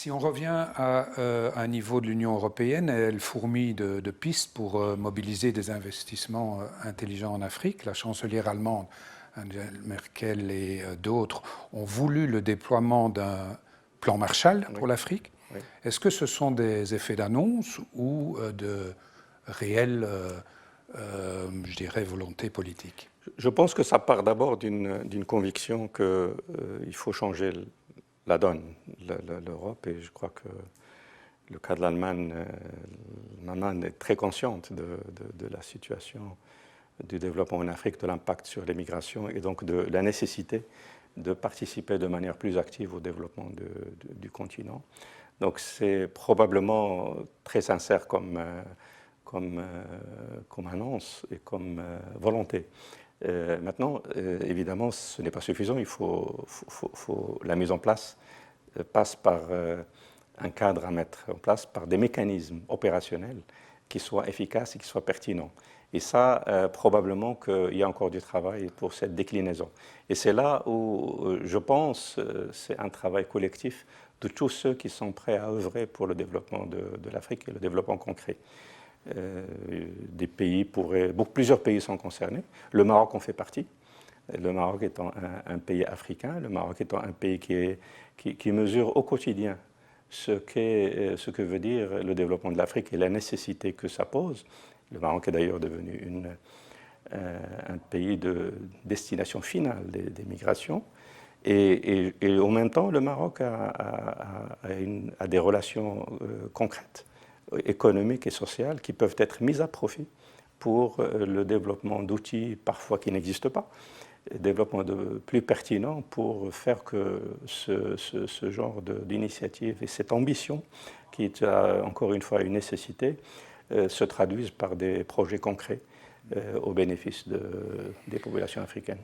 Si on revient à un niveau de l'Union européenne, elle fourmille de pistes pour mobiliser des investissements intelligents en Afrique. La chancelière allemande, Angela Merkel et d'autres ont voulu le déploiement d'un plan Marshall Oui, pour l'Afrique. oui. Est-ce que ce sont des effets d'annonce ou de réelle, je dirais, volonté politique? Je pense que ça part d'abord d'une conviction qu'il faut changer la donne, l'Europe, et je crois que le cas de l'Allemagne, l'Allemagne est très consciente de la situation du développement en Afrique, de l'impact sur les migrations et donc de la nécessité de participer de manière plus active au développement du continent. Donc c'est probablement très sincère comme annonce et comme volonté. Maintenant, évidemment, ce n'est pas suffisant. La mise en place passe par un cadre à mettre en place, par des mécanismes opérationnels qui soient efficaces et qui soient pertinents. Et ça, probablement qu'il y a encore du travail pour cette déclinaison. Et c'est là où je pense c'est un travail collectif de tous ceux qui sont prêts à œuvrer pour le développement de l'Afrique et le développement concret. Plusieurs pays sont concernés. Le Maroc en fait partie. Le Maroc étant un pays africain, le Maroc étant un pays qui mesure au quotidien ce que veut dire le développement de l'Afrique et la nécessité que ça pose. Le Maroc est d'ailleurs devenu un pays de destination finale des migrations. Et en même temps, le Maroc a des relations concrètes, économiques et sociales qui peuvent être mises à profit pour le développement d'outils parfois qui n'existent pas, développement plus pertinent pour faire que ce genre d'initiative et cette ambition, qui est encore une fois une nécessité, se traduisent par des projets concrets au bénéfice des populations africaines.